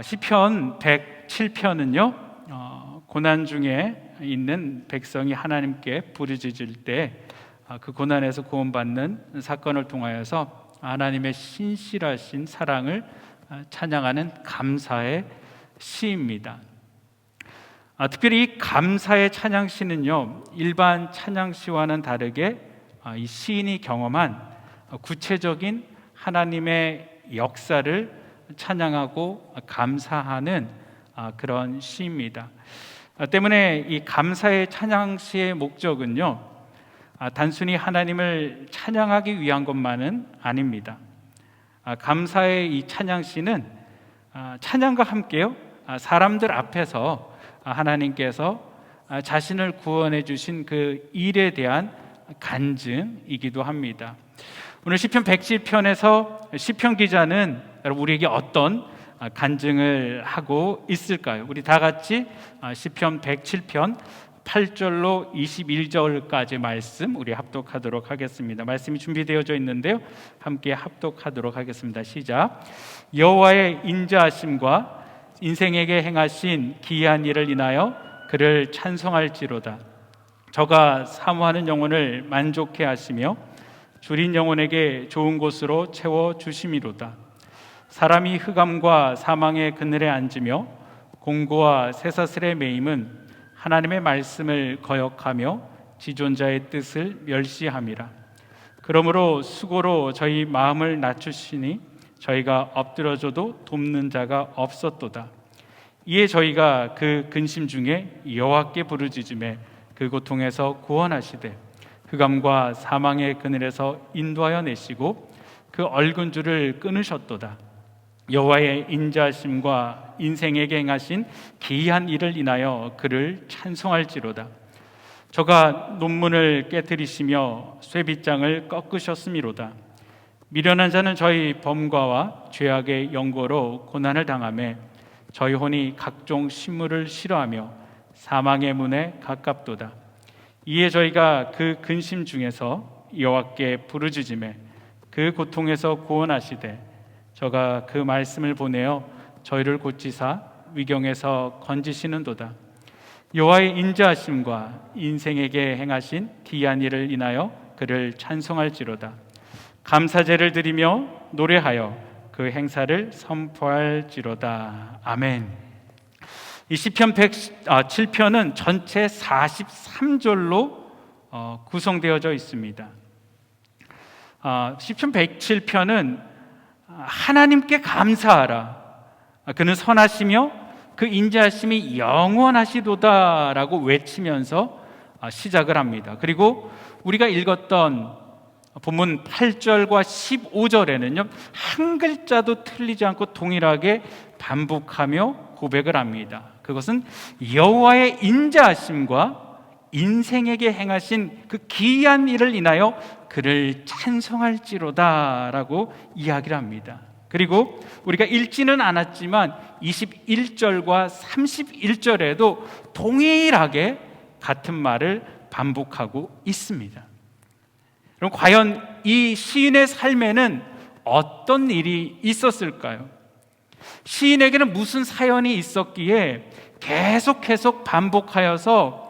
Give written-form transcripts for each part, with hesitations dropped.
시편 107편은요 고난 중에 있는 백성이 하나님께 부르짖을 때 그 고난에서 구원받는 사건을 통하여서 하나님의 신실하신 사랑을 찬양하는 감사의 시입니다. 특별히 이 감사의 찬양시는요 일반 찬양시와는 다르게 이 시인이 경험한 구체적인 하나님의 역사를 찬양하고 감사하는 그런 시입니다. 때문에 이 감사의 찬양시의 목적은요 단순히 하나님을 찬양하기 위한 것만은 아닙니다. 감사의 이 찬양시는 찬양과 함께요 사람들 앞에서 하나님께서 자신을 구원해 주신 그 일에 대한 간증이기도 합니다. 오늘 시편 107편에서 시편 기자는 여러분 우리에게 어떤 간증을 하고 있을까요? 우리 다 같이 시편 107편 8절로 21절까지 말씀 우리 합독하도록 하겠습니다. 말씀이 준비되어져 있는데요 함께 합독하도록 하겠습니다. 시작. 여호와의 인자하심과 인생에게 행하신 기이한 일을 인하여 그를 찬송할지로다. 저가 사모하는 영혼을 만족해 하시며 줄인 영혼에게 좋은 곳으로 채워주심이로다. 사람이 흑암과 사망의 그늘에 앉으며 공고와 쇠사슬의 매임은 하나님의 말씀을 거역하며 지존자의 뜻을 멸시함이라. 그러므로 수고로 저희 마음을 낮추시니 저희가 엎드려져도 돕는 자가 없었도다. 이에 저희가 그 근심 중에 여호와께 부르짖음에 그 고통에서 구원하시되 흑암과 사망의 그늘에서 인도하여 내시고 그 얼근 줄을 끊으셨도다. 여호와의 인자하심과 인생에게 행하신 기이한 일을 인하여 그를 찬송할지로다. 저가 논문을 깨뜨리시며 쇠빗장을 꺾으셨음이로다. 미련한 자는 저희 범과와 죄악의 연고로 고난을 당하며 저희 혼이 각종 신물을 싫어하며 사망의 문에 가깝도다. 이에 저희가 그 근심 중에서 여호와께 부르짖음에 그 고통에서 구원하시되 저가 그 말씀을 보내어 저희를 고치사 위경에서 건지시는도다. 여호와의 인자하심과 인생에게 행하신 기이한 일을 인하여 그를 찬송할지로다. 감사제를 드리며 노래하여 그 행사를 선포할지로다. 아멘. 이 시편 107편은 전체 43절로 구성되어져 있습니다. 시편 107편은 하나님께 감사하라. 그는 선하시며 그 인자하심이 영원하시도다라고 외치면서 시작을 합니다. 그리고 우리가 읽었던 본문 8절과 15절에는요 한 글자도 틀리지 않고 동일하게 반복하며 고백을 합니다. 그것은 여호와의 인자하심과 인생에게 행하신 그 기이한 일을 인하여 그를 찬송할지로다 라고 이야기를 합니다. 그리고 우리가 읽지는 않았지만 21절과 31절에도 동일하게 같은 말을 반복하고 있습니다. 그럼 과연 이 시인의 삶에는 어떤 일이 있었을까요? 시인에게는 무슨 사연이 있었기에 계속 반복하여서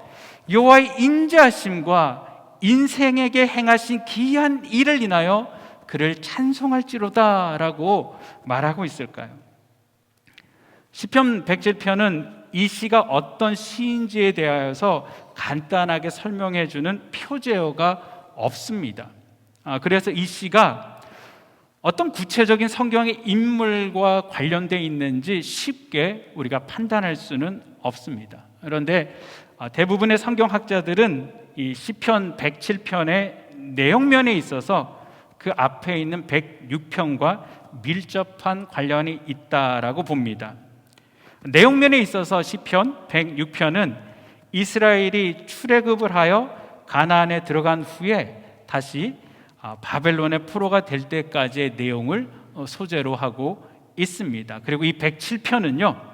여호와의 인자하심과 인생에게 행하신 기이한 일을 인하여 그를 찬송할지로다 라고 말하고 있을까요? 시편 107편은 이 시가 어떤 시인지에 대하여서 간단하게 설명해 주는 표제어가 없습니다. 그래서 이 시가 어떤 구체적인 성경의 인물과 관련되어 있는지 쉽게 우리가 판단할 수는 없습니다. 그런데 대부분의 성경학자들은 이 시편 107편의 내용면에 있어서 그 앞에 있는 106편과 밀접한 관련이 있다라고 봅니다. 내용면에 있어서 시편 106편은 이스라엘이 출애굽을 하여 가나안에 들어간 후에 다시 바벨론의 포로가 될 때까지의 내용을 소재로 하고 있습니다. 그리고 이 107편은요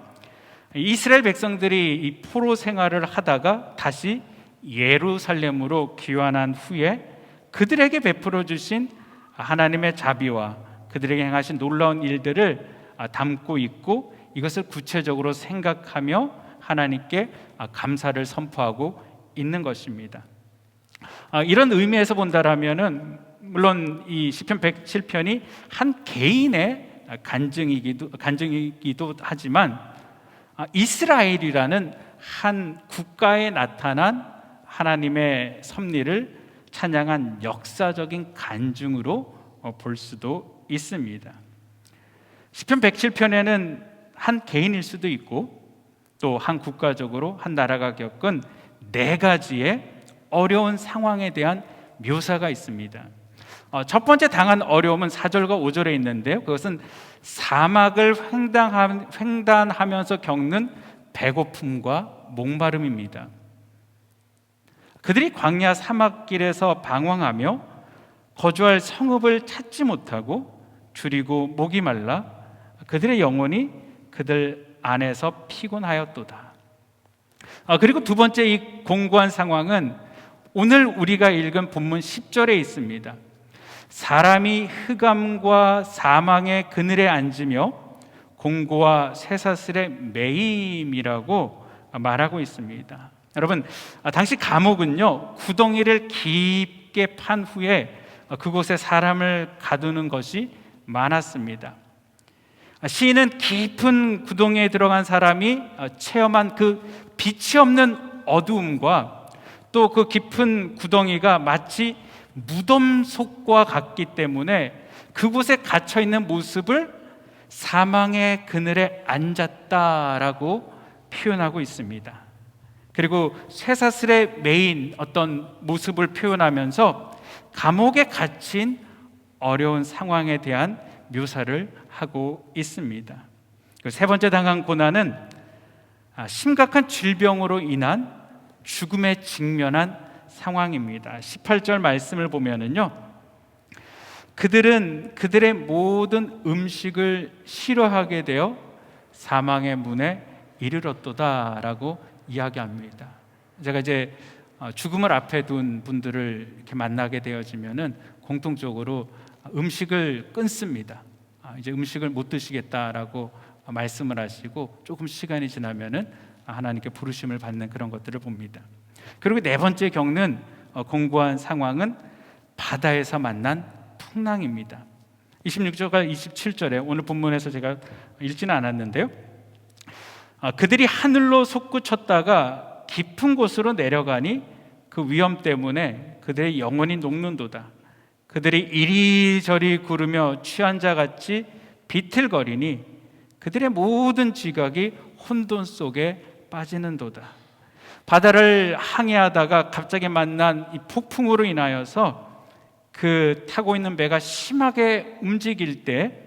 이스라엘 백성들이 이 포로 생활을 하다가 다시 예루살렘으로 귀환한 후에 그들에게 베풀어 주신 하나님의 자비와 그들에게 행하신 놀라운 일들을 담고 있고 이것을 구체적으로 생각하며 하나님께 감사를 선포하고 있는 것입니다. 이런 의미에서 본다라면은 물론 이 시편 107편이 한 개인의 간증이기도 하지만 이스라엘이라는 한 국가에 나타난 하나님의 섭리를 찬양한 역사적인 간증으로 볼 수도 있습니다. 시편 107편에는 한 개인일 수도 있고 또 한 국가적으로 한 나라가 겪은 4가지의 어려운 상황에 대한 묘사가 있습니다. 첫 번째 당한 어려움은 4절과 5절에 있는데요, 그것은 사막을 횡단하면서 겪는 배고픔과 목마름입니다. 그들이 광야 사막길에서 방황하며 거주할 성읍을 찾지 못하고 줄이고 목이 말라 그들의 영혼이 그들 안에서 피곤하였도다. 그리고 두 번째 이 공고한 상황은 오늘 우리가 읽은 본문 10절에 있습니다. 사람이 흑암과 사망의 그늘에 앉으며 공고와 쇠사슬에 매임이라고 말하고 있습니다. 여러분, 당시 감옥은요, 구덩이를 깊게 판 후에 그곳에 사람을 가두는 것이 많았습니다. 시인은 깊은 구덩이에 들어간 사람이 체험한 그 빛이 없는 어두움과 또 그 깊은 구덩이가 마치 무덤 속과 같기 때문에 그곳에 갇혀 있는 모습을 사망의 그늘에 앉았다라고 표현하고 있습니다. 그리고 쇠사슬에 매인 어떤 모습을 표현하면서 감옥에 갇힌 어려운 상황에 대한 묘사를 하고 있습니다. 세 번째 당한 고난은 심각한 질병으로 인한 죽음에 직면한 상황입니다. 18절 말씀을 보면은요, 그들은 그들의 모든 음식을 싫어하게 되어 사망의 문에 이르렀도다라고 이야기합니다. 제가 이제 죽음을 앞에 둔 분들을 이렇게 만나게 되어지면은 공통적으로 음식을 끊습니다. 이제 음식을 못 드시겠다라고 말씀을 하시고 조금 시간이 지나면은 하나님께 부르심을 받는 그런 것들을 봅니다. 그리고 네 번째 겪는 공고한 상황은 바다에서 만난 풍랑입니다. 26절과 27절에 오늘 본문에서 제가 읽지는 않았는데요, 그들이 하늘로 솟구쳤다가 깊은 곳으로 내려가니 그 위험 때문에 그들의 영혼이 녹는도다. 그들이 이리저리 구르며 취한 자같이 비틀거리니 그들의 모든 지각이 혼돈 속에 빠지는도다. 바다를 항해하다가 갑자기 만난 이 폭풍으로 인하여서 그 타고 있는 배가 심하게 움직일 때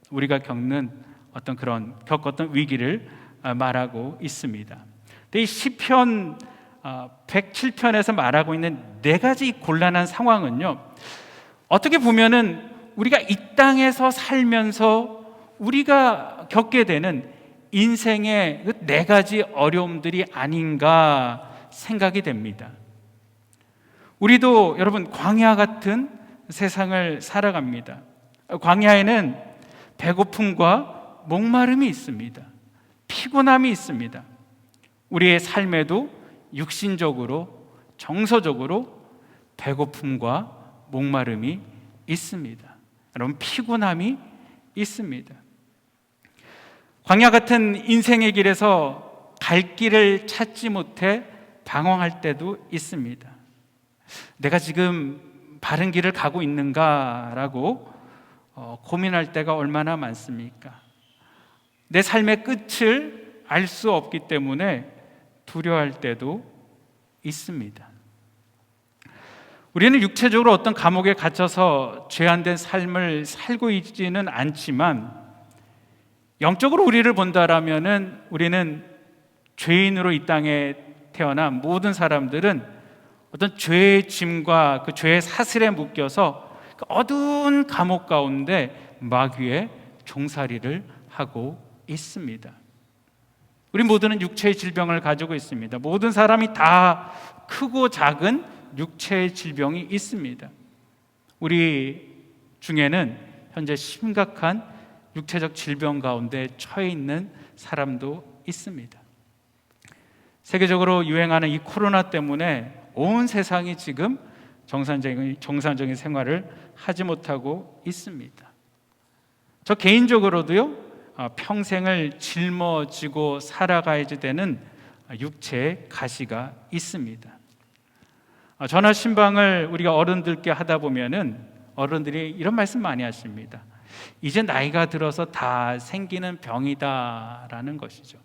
우리가 겪었던 위기를 말하고 있습니다. 이 시편 107편에서 말하고 있는 4가지 곤란한 상황은요, 어떻게 보면은 우리가 이 땅에서 살면서 우리가 겪게 되는 인생의 그 4가지 어려움들이 아닌가 생각이 됩니다. 우리도 여러분 광야 같은 세상을 살아갑니다. 광야에는 배고픔과 목마름이 있습니다. 피곤함이 있습니다. 우리의 삶에도 육신적으로, 정서적으로 배고픔과 목마름이 있습니다. 여러분, 피곤함이 있습니다. 광야 같은 인생의 길에서 갈 길을 찾지 못해 방황할 때도 있습니다. 내가 지금 바른 길을 가고 있는가라고 고민할 때가 얼마나 많습니까? 내 삶의 끝을 알 수 없기 때문에 두려워할 때도 있습니다. 우리는 육체적으로 어떤 감옥에 갇혀서 죄안된 삶을 살고 있지는 않지만 영적으로 우리를 본다라면은 우리는 죄인으로 이 땅에 태어난 모든 사람들은 어떤 죄의 짐과 그 죄의 사슬에 묶여서 그 어두운 감옥 가운데 마귀의 종살이를 하고 있습니다. 우리 모두는 육체의 질병을 가지고 있습니다. 모든 사람이 다 크고 작은 육체의 질병이 있습니다. 우리 중에는 현재 심각한 육체적 질병 가운데 처해 있는 사람도 있습니다. 세계적으로 유행하는 이 코로나 때문에 온 세상이 지금 정상적인 생활을 하지 못하고 있습니다. 저 개인적으로도요, 평생을 짊어지고 살아가야지 되는 육체의 가시가 있습니다. 전화 신방을 우리가 어른들께 하다 보면은 어른들이 이런 말씀 많이 하십니다. 이제 나이가 들어서 다 생기는 병이다라는 것이죠.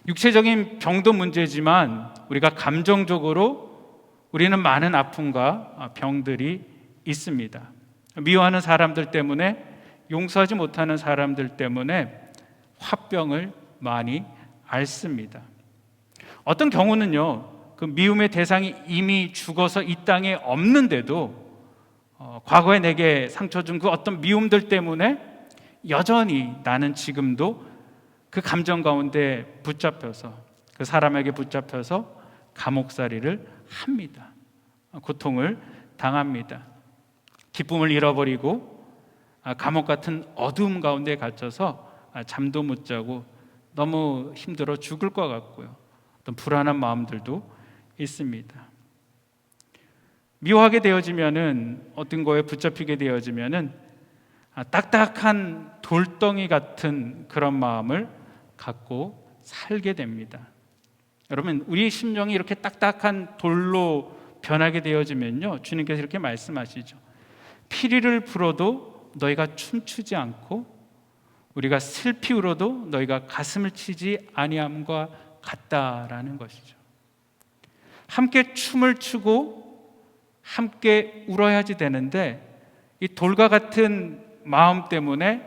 육체적인 병도 문제지만 우리가 감정적으로 우리는 많은 아픔과 병들이 있습니다. 미워하는 사람들 때문에, 용서하지 못하는 사람들 때문에 화병을 많이 앓습니다. 어떤 경우는요, 그 미움의 대상이 이미 죽어서 이 땅에 없는데도 과거에 내게 상처 준 그 어떤 미움들 때문에 여전히 나는 지금도 그 감정 가운데 붙잡혀서, 그 사람에게 붙잡혀서 감옥살이를 합니다. 고통을 당합니다. 기쁨을 잃어버리고 감옥 같은 어두움 가운데 갇혀서 잠도 못 자고 너무 힘들어 죽을 것 같고요. 어떤 불안한 마음들도 있습니다. 미워하게 되어지면은, 어떤 거에 붙잡히게 되어지면은 딱딱한 돌덩이 같은 그런 마음을 갖고 살게 됩니다. 여러분, 우리의 심령이 이렇게 딱딱한 돌로 변하게 되어지면요, 주님께서 이렇게 말씀하시죠. 피리를 불어도 너희가 춤추지 않고 우리가 슬피 울어도 너희가 가슴을 치지 아니함과 같다라는 것이죠. 함께 춤을 추고 함께 울어야지 되는데 이 돌과 같은 마음 때문에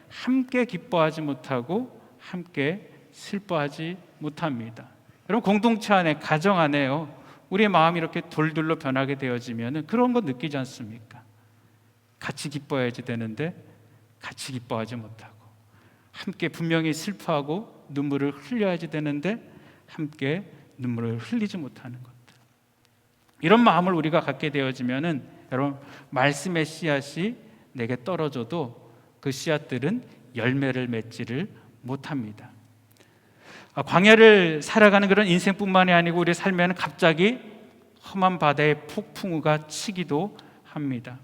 함께 기뻐하지 못하고 함께 슬퍼하지 못합니다. 여러분, 공동체 안에, 가정 안에요, 우리의 마음이 이렇게 돌들로 변하게 되어지면 그런 거 느끼지 않습니까? 같이 기뻐해야지 되는데 같이 기뻐하지 못하고, 함께 분명히 슬퍼하고 눈물을 흘려야지 되는데 함께 눈물을 흘리지 못하는 것들, 이런 마음을 우리가 갖게 되어지면은 여러분, 말씀의 씨앗이 내게 떨어져도 그 씨앗들은 열매를 맺지를 못합니다. 광야를 살아가는 그런 인생뿐만이 아니고 우리 삶에는 갑자기 험한 바다에 폭풍우가 치기도 합니다.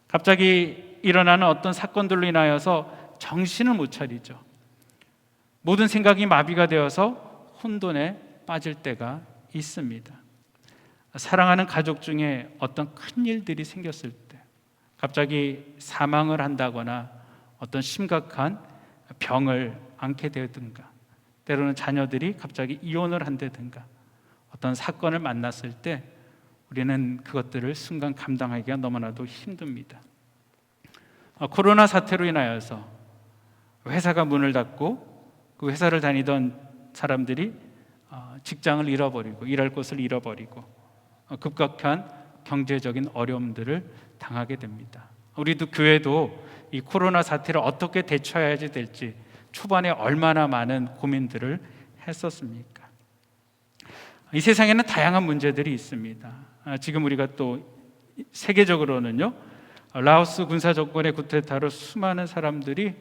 갑자기 일어나는 어떤 사건들로 인하여서 정신을 못 차리죠. 모든 생각이 마비가 되어서 혼돈에 빠질 때가 있습니다. 사랑하는 가족 중에 어떤 큰 일들이 생겼을 때, 갑자기 사망을 한다거나 어떤 심각한 병을 앓게 되든가, 때로는 자녀들이 갑자기 이혼을 한다든가, 어떤 사건을 만났을 때 우리는 그것들을 순간 감당하기가 너무나도 힘듭니다. 코로나 사태로 인하여서 회사가 문을 닫고 그 회사를 다니던 사람들이 직장을 잃어버리고 일할 곳을 잃어버리고 급격한 경제적인 어려움들을 당하게 됩니다. 우리도 교회도 이 코로나 사태를 어떻게 대처해야 될지 초반에 얼마나 많은 고민들을 했었습니까? 이 세상에는 다양한 문제들이 있습니다. 지금 우리가 또 세계적으로는요, 라오스 군사 정권의 쿠데타로 수많은 사람들이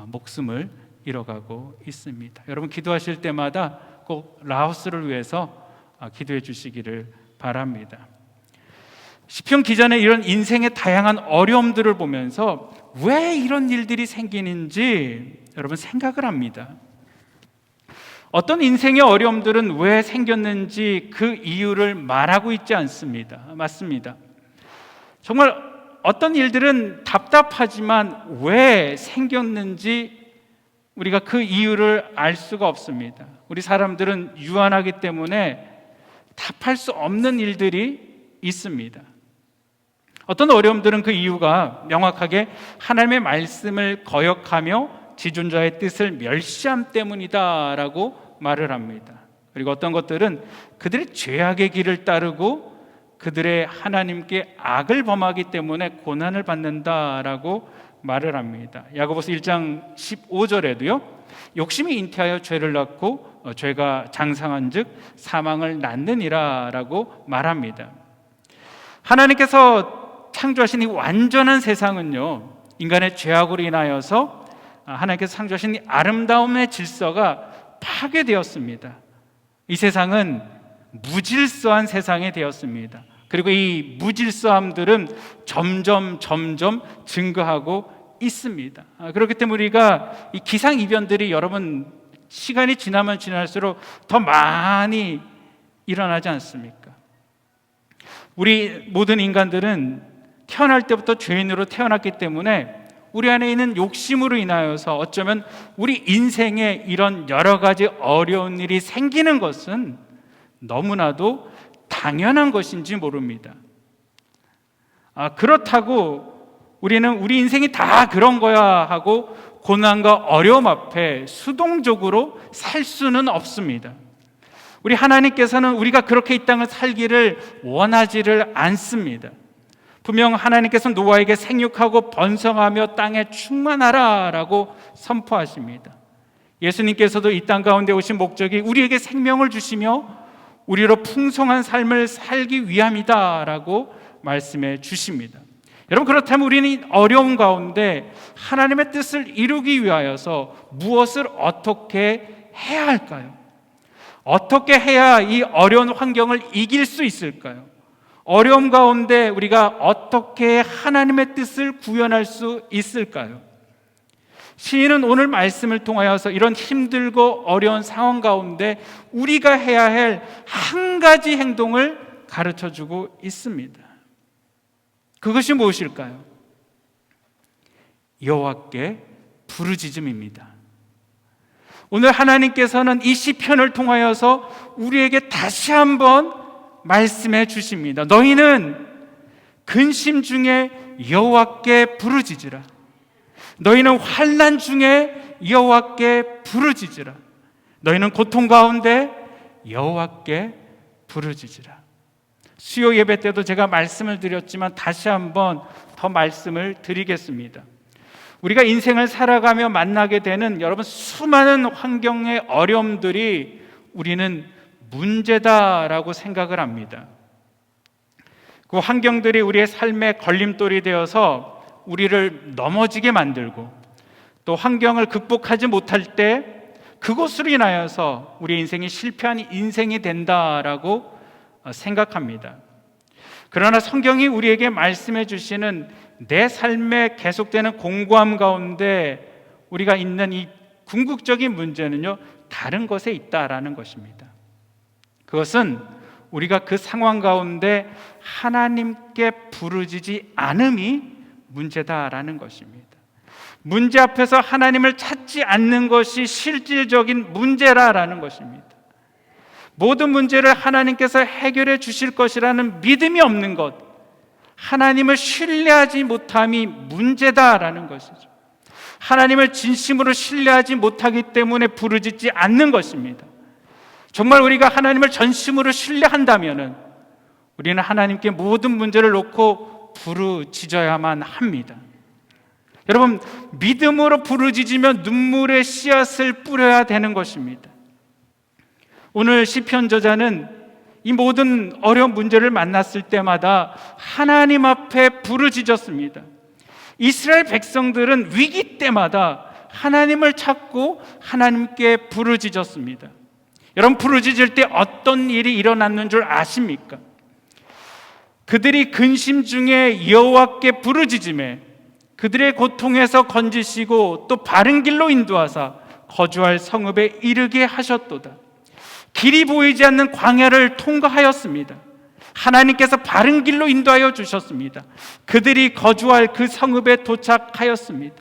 목숨을 잃어가고 있습니다. 여러분, 기도하실 때마다 꼭 라오스를 위해서 기도해 주시기를 바랍니다. 시편 기자는 이런 인생의 다양한 어려움들을 보면서 왜 이런 일들이 생기는지 여러분 생각을 합니다. 어떤 인생의 어려움들은 왜 생겼는지 그 이유를 말하고 있지 않습니다. 맞습니다. 정말 어떤 일들은 답답하지만 왜 생겼는지 우리가 그 이유를 알 수가 없습니다. 우리 사람들은 유한하기 때문에 답할 수 없는 일들이 있습니다. 어떤 어려움들은 그 이유가 명확하게 하나님의 말씀을 거역하며 지존자의 뜻을 멸시함 때문이다라고 말을 합니다. 그리고 어떤 것들은 그들의 죄악의 길을 따르고 그들의 하나님께 악을 범하기 때문에 고난을 받는다라고 말을 합니다. 야고보서 1장 15절에도요, 욕심이 잉태하여 죄를 낳고 죄가 장성한 즉 사망을 낳느니라 라고 말합니다. 하나님께서 창조하신 이 완전한 세상은요, 인간의 죄악으로 인하여서 하나님께서 창조하신 이 아름다움의 질서가 파괴되었습니다. 이 세상은 무질서한 세상이 되었습니다. 그리고 이 무질서함들은 점점 증가하고 있습니다. 그렇기 때문에 우리가 이 기상이변들이 여러분 시간이 지나면 지날수록 더 많이 일어나지 않습니까? 우리 모든 인간들은 태어날 때부터 죄인으로 태어났기 때문에 우리 안에 있는 욕심으로 인하여서 어쩌면 우리 인생에 이런 여러 가지 어려운 일이 생기는 것은 너무나도 당연한 것인지 모릅니다. 그렇다고 우리는 우리 인생이 다 그런 거야 하고 고난과 어려움 앞에 수동적으로 살 수는 없습니다. 우리 하나님께서는 우리가 그렇게 이 땅을 살기를 원하지를 않습니다. 분명 하나님께서는 노아에게 생육하고 번성하며 땅에 충만하라 라고 선포하십니다. 예수님께서도 이 땅 가운데 오신 목적이 우리에게 생명을 주시며 우리로 풍성한 삶을 살기 위함이다 라고 말씀해 주십니다. 여러분, 그렇다면 우리는 어려운 가운데 하나님의 뜻을 이루기 위하여서 무엇을 어떻게 해야 할까요? 어떻게 해야 이 어려운 환경을 이길 수 있을까요? 어려움 가운데 우리가 어떻게 하나님의 뜻을 구현할 수 있을까요? 시인은 오늘 말씀을 통하여서 이런 힘들고 어려운 상황 가운데 우리가 해야 할 한 가지 행동을 가르쳐주고 있습니다. 그것이 무엇일까요? 여호와께 부르짖음입니다. 오늘 하나님께서는 이 시편을 통하여서 우리에게 다시 한번 말씀해 주십니다. 너희는 근심 중에 여호와께 부르짖으라. 너희는 환난 중에 여호와께 부르짖으라. 너희는 고통 가운데 여호와께 부르짖으라. 수요 예배 때도 제가 말씀을 드렸지만 다시 한번 더 말씀을 드리겠습니다. 우리가 인생을 살아가며 만나게 되는 여러분 수많은 환경의 어려움들이 우리는 문제다라고 생각을 합니다. 그 환경들이 우리의 삶의 걸림돌이 되어서 우리를 넘어지게 만들고 또 환경을 극복하지 못할 때 그것으로 인하여서 우리 인생이 실패한 인생이 된다라고 생각합니다. 그러나 성경이 우리에게 말씀해 주시는 내 삶에 계속되는 공고함 가운데 우리가 있는 이 궁극적인 문제는요, 다른 것에 있다라는 것입니다. 그것은 우리가 그 상황 가운데 하나님께 부르짖지 않음이 문제다라는 것입니다. 문제 앞에서 하나님을 찾지 않는 것이 실질적인 문제라는 것입니다. 모든 문제를 하나님께서 해결해 주실 것이라는 믿음이 없는 것, 하나님을 신뢰하지 못함이 문제다라는 것이죠. 하나님을 진심으로 신뢰하지 못하기 때문에 부르짖지 않는 것입니다. 정말 우리가 하나님을 전심으로 신뢰한다면 우리는 하나님께 모든 문제를 놓고 부르짖어야만 합니다. 여러분, 믿음으로 부르짖으면 눈물의 씨앗을 뿌려야 되는 것입니다. 오늘 시편 저자는 이 모든 어려운 문제를 만났을 때마다 하나님 앞에 부르짖었습니다. 이스라엘 백성들은 위기 때마다 하나님을 찾고 하나님께 부르짖었습니다. 여러분, 부르짖을 때 어떤 일이 일어났는 줄 아십니까? 그들이 근심 중에 여호와께 부르짖음에 그들의 고통에서 건지시고 또 바른 길로 인도하사 거주할 성읍에 이르게 하셨도다. 길이 보이지 않는 광야를 통과하였습니다. 하나님께서 바른 길로 인도하여 주셨습니다. 그들이 거주할 그 성읍에 도착하였습니다.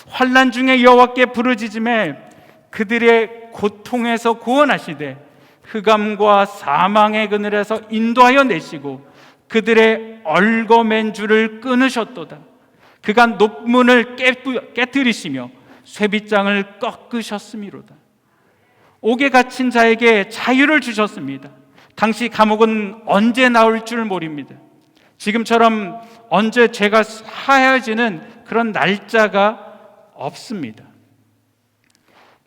환난 중에 여호와께 부르짖음에 그들의 고통에서 구원하시되 흑암과 사망의 그늘에서 인도하여 내시고 그들의 얽어맨 줄을 끊으셨도다. 그가 높문을 깨뜨리시며 쇠빗장을 꺾으셨음이로다. 옥에 갇힌 자에게 자유를 주셨습니다. 당시 감옥은 언제 나올 줄 모릅니다. 지금처럼 언제 죄가 사해지는 그런 날짜가 없습니다.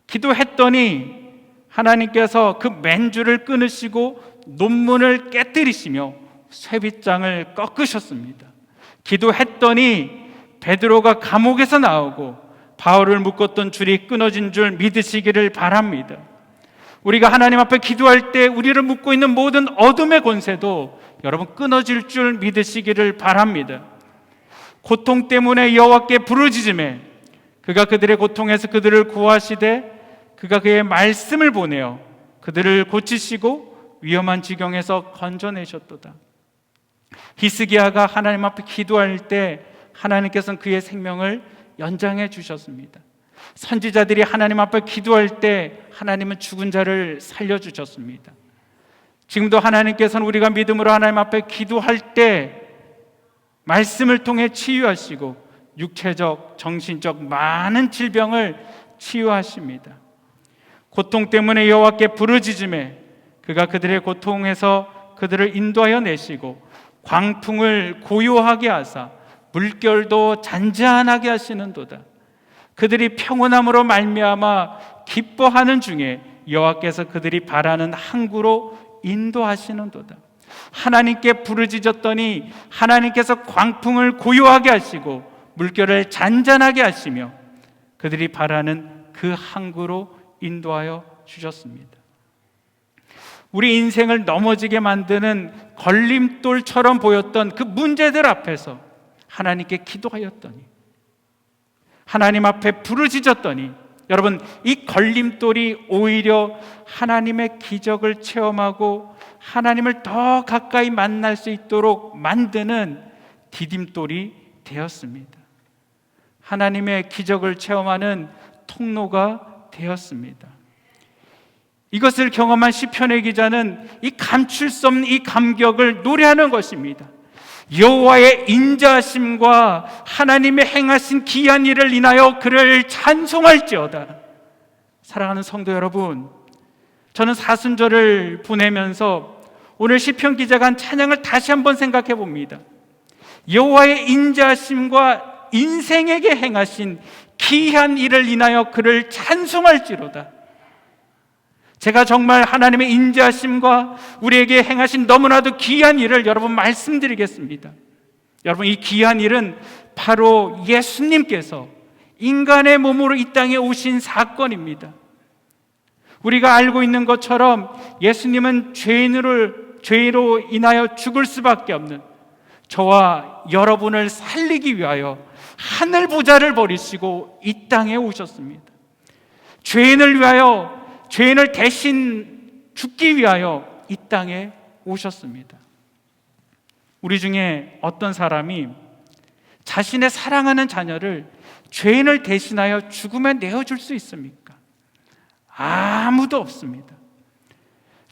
기도했더니 하나님께서 그 맨줄을 끊으시고 논문을 깨뜨리시며 쇠빗장을 꺾으셨습니다. 기도했더니 베드로가 감옥에서 나오고 바울을 묶었던 줄이 끊어진 줄 믿으시기를 바랍니다. 우리가 하나님 앞에 기도할 때 우리를 묶고 있는 모든 어둠의 권세도 여러분 끊어질 줄 믿으시기를 바랍니다. 고통 때문에 여호와께 부르짖음에 그가 그들의 고통에서 그들을 구하시되 그가 그의 말씀을 보내어 그들을 고치시고 위험한 지경에서 건져내셨도다. 히스기야가 하나님 앞에 기도할 때 하나님께서는 그의 생명을 연장해 주셨습니다. 선지자들이 하나님 앞에 기도할 때 하나님은 죽은 자를 살려주셨습니다. 지금도 하나님께서는 우리가 믿음으로 하나님 앞에 기도할 때 말씀을 통해 치유하시고 육체적, 정신적 많은 질병을 치유하십니다. 고통 때문에 여호와께 부르짖음에 그가 그들의 고통에서 그들을 인도하여 내시고 광풍을 고요하게 하사 물결도 잔잔하게 하시는도다. 그들이 평온함으로 말미암아 기뻐하는 중에 여호와께서 그들이 바라는 항구로 인도하시는도다. 하나님께 부르짖었더니 하나님께서 광풍을 고요하게 하시고 물결을 잔잔하게 하시며 그들이 바라는 그 항구로 인도하여 주셨습니다. 우리 인생을 넘어지게 만드는 걸림돌처럼 보였던 그 문제들 앞에서 하나님께 기도하였더니, 하나님 앞에 부르짖었더니, 여러분, 이 걸림돌이 오히려 하나님의 기적을 체험하고 하나님을 더 가까이 만날 수 있도록 만드는 디딤돌이 되었습니다. 하나님의 기적을 체험하는 통로가 되었습니다. 이것을 경험한 시편의 기자는 이 감출 수 없는 이 감격을 노래하는 것입니다. 여호와의 인자하심과 하나님의 행하신 기이한 일을 인하여 그를 찬송할지어다. 사랑하는 성도 여러분, 저는 사순절을 보내면서 오늘 시편 기자가 한 찬양을 다시 한번 생각해 봅니다. 여호와의 인자하심과 인생에게 행하신 기이한 일을 인하여 그를 찬송할지로다. 제가 정말 하나님의 인자하심과 우리에게 행하신 너무나도 귀한 일을 여러분 말씀드리겠습니다. 여러분, 이 귀한 일은 바로 예수님께서 인간의 몸으로 이 땅에 오신 사건입니다. 우리가 알고 있는 것처럼 예수님은 죄로 인하여 죽을 수밖에 없는 저와 여러분을 살리기 위하여 하늘 보좌를 버리시고 이 땅에 오셨습니다. 죄인을 위하여, 죄인을 대신 죽기 위하여 이 땅에 오셨습니다. 우리 중에 어떤 사람이 자신의 사랑하는 자녀를 죄인을 대신하여 죽음에 내어줄 수 있습니까? 아무도 없습니다.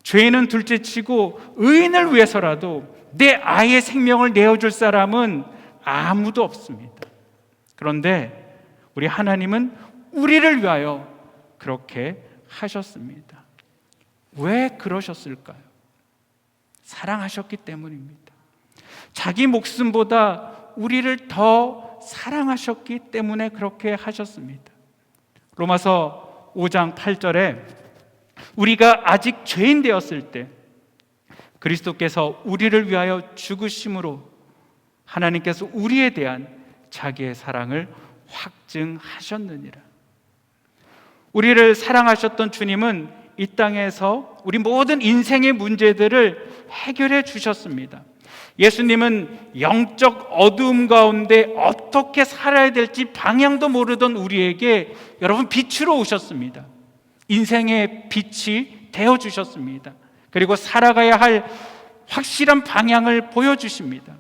죄인은 둘째치고 의인을 위해서라도 내 아이의 생명을 내어줄 사람은 아무도 없습니다. 그런데 우리 하나님은 우리를 위하여 그렇게 하셨습니다. 왜 그러셨을까요? 사랑하셨기 때문입니다. 자기 목숨보다 우리를 더 사랑하셨기 때문에 그렇게 하셨습니다. 로마서 5장 8절에 우리가 아직 죄인 되었을 때 그리스도께서 우리를 위하여 죽으심으로 하나님께서 우리에 대한 자기의 사랑을 확증하셨느니라. 우리를 사랑하셨던 주님은 이 땅에서 우리 모든 인생의 문제들을 해결해 주셨습니다. 예수님은 영적 어두움 가운데 어떻게 살아야 될지 방향도 모르던 우리에게 여러분 빛으로 오셨습니다. 인생의 빛이 되어 주셨습니다. 그리고 살아가야 할 확실한 방향을 보여주십니다.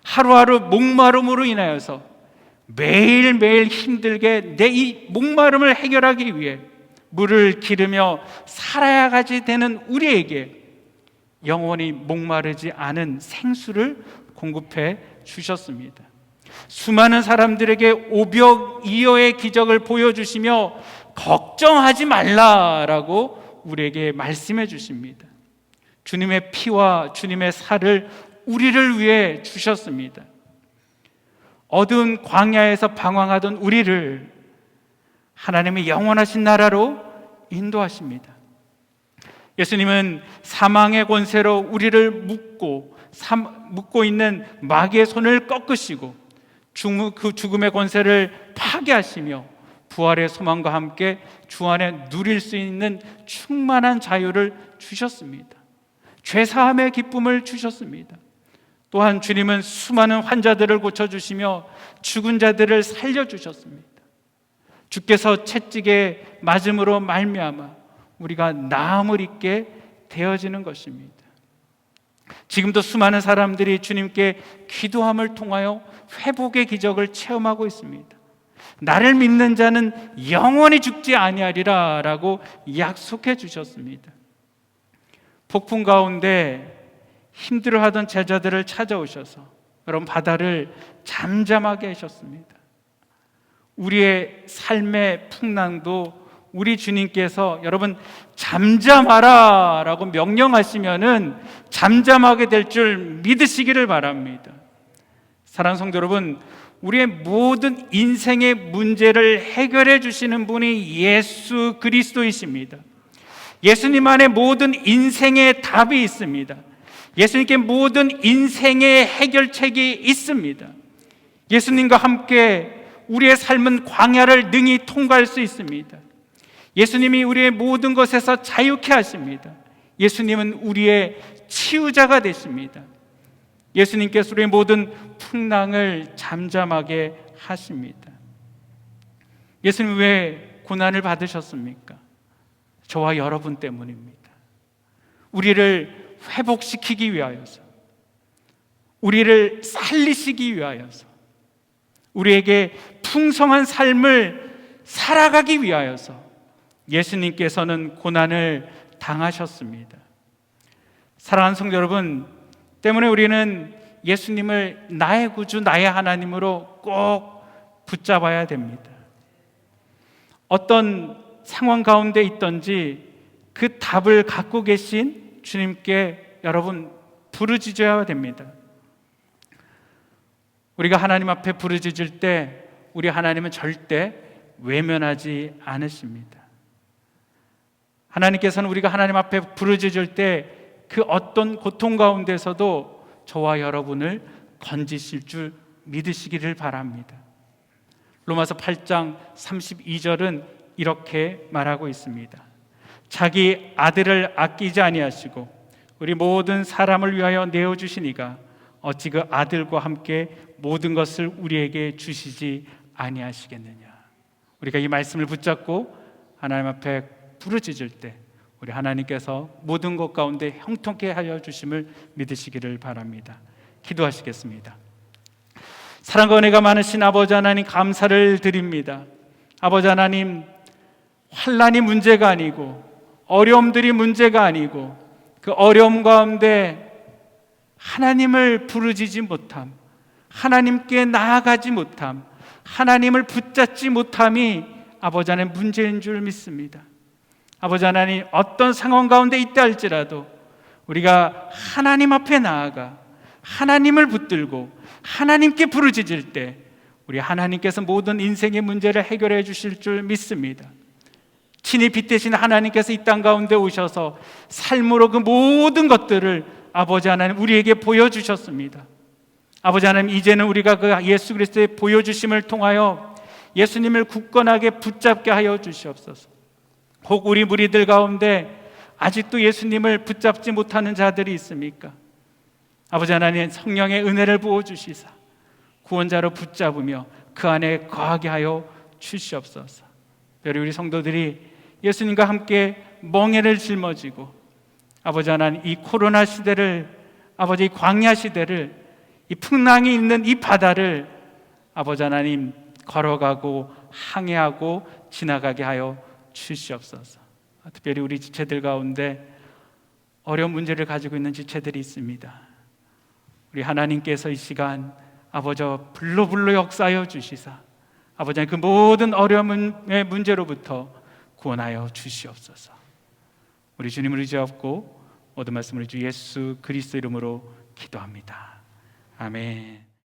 하루하루 목마름으로 인하여서 매일매일 힘들게 내 이 목마름을 해결하기 위해 물을 기르며 살아야지 되는 우리에게 영원히 목마르지 않은 생수를 공급해 주셨습니다. 수많은 사람들에게 오병이어의 기적을 보여주시며 걱정하지 말라라고 우리에게 말씀해 주십니다. 주님의 피와 주님의 살을 우리를 위해 주셨습니다. 어두운 광야에서 방황하던 우리를 하나님의 영원하신 나라로 인도하십니다. 예수님은 사망의 권세로 우리를 묶고 있는 마귀의 손을 꺾으시고 그 죽음의 권세를 파괴하시며 부활의 소망과 함께 주 안에 누릴 수 있는 충만한 자유를 주셨습니다. 죄사함의 기쁨을 주셨습니다. 또한 주님은 수많은 환자들을 고쳐주시며 죽은 자들을 살려주셨습니다. 주께서 채찍에 맞음으로 말미암아 우리가 나음을 입게 되어지는 것입니다. 지금도 수많은 사람들이 주님께 기도함을 통하여 회복의 기적을 체험하고 있습니다. 나를 믿는 자는 영원히 죽지 아니하리라 라고 약속해 주셨습니다. 폭풍 가운데 힘들어하던 제자들을 찾아오셔서 여러분 바다를 잠잠하게 하셨습니다. 우리의 삶의 풍랑도 우리 주님께서 여러분 잠잠하라 라고 명령하시면은 잠잠하게 될 줄 믿으시기를 바랍니다. 사랑하는 성도 여러분, 우리의 모든 인생의 문제를 해결해 주시는 분이 예수 그리스도이십니다. 예수님 안에 모든 인생의 답이 있습니다. 예수님께 모든 인생의 해결책이 있습니다. 예수님과 함께 우리의 삶은 광야를 능히 통과할 수 있습니다. 예수님이 우리의 모든 것에서 자유케 하십니다. 예수님은 우리의 치유자가 되십니다. 예수님께서 우리의 모든 풍랑을 잠잠하게 하십니다. 예수님 왜 고난을 받으셨습니까? 저와 여러분 때문입니다. 우리를 회복시키기 위하여서, 우리를 살리시기 위하여서, 우리에게 풍성한 삶을 살아가기 위하여서 예수님께서는 고난을 당하셨습니다. 사랑하는 성도 여러분, 때문에 우리는 예수님을 나의 구주, 나의 하나님으로 꼭 붙잡아야 됩니다. 어떤 상황 가운데 있든지 그 답을 갖고 계신 주님께 여러분 부르짖어야 됩니다. 우리가 하나님 앞에 부르짖을 때 우리 하나님은 절대 외면하지 않으십니다. 하나님께서는 우리가 하나님 앞에 부르짖을 때 그 어떤 고통 가운데서도 저와 여러분을 건지실 줄 믿으시기를 바랍니다. 로마서 8장 32절은 이렇게 말하고 있습니다. 자기 아들을 아끼지 아니하시고 우리 모든 사람을 위하여 내어주시니가 어찌 그 아들과 함께 모든 것을 우리에게 주시지 아니하시겠느냐. 우리가 이 말씀을 붙잡고 하나님 앞에 부르짖을 때 우리 하나님께서 모든 것 가운데 형통케 하여 주심을 믿으시기를 바랍니다. 기도하시겠습니다. 사랑과 은혜가 많으신 아버지 하나님, 감사를 드립니다. 아버지 하나님, 환난이 문제가 아니고 어려움들이 문제가 아니고 그 어려움 가운데 하나님을 부르짖지 못함, 하나님께 나아가지 못함, 하나님을 붙잡지 못함이 아버지 하나님 문제인 줄 믿습니다. 아버지 하나님, 어떤 상황 가운데 있다 할지라도 우리가 하나님 앞에 나아가 하나님을 붙들고 하나님께 부르짖을 때 우리 하나님께서 모든 인생의 문제를 해결해 주실 줄 믿습니다. 친히 빛되신 하나님께서 이 땅 가운데 오셔서 삶으로 그 모든 것들을 아버지 하나님 우리에게 보여주셨습니다. 아버지 하나님, 이제는 우리가 그 예수 그리스도의 보여주심을 통하여 예수님을 굳건하게 붙잡게 하여 주시옵소서. 혹 우리 무리들 가운데 아직도 예수님을 붙잡지 못하는 자들이 있습니까? 아버지 하나님, 성령의 은혜를 부어주시사 구원자로 붙잡으며 그 안에 거하게 하여 주시옵소서. 특별히 우리 성도들이 예수님과 함께 멍에를 짊어지고 아버지 하나님, 이 코로나 시대를, 아버지 이 광야 시대를, 이 풍랑이 있는 이 바다를 아버지 하나님 걸어가고 항해하고 지나가게 하여 주시옵소서. 특별히 우리 지체들 가운데 어려운 문제를 가지고 있는 지체들이 있습니다. 우리 하나님께서 이 시간 아버지 불로 역사하여 주시사 아버지 그 모든 어려움의 문제로부터 구원하여 주시옵소서. 우리 주님을 의지하고 모든 말씀을 주 예수 그리스도 이름으로 기도합니다. 아멘.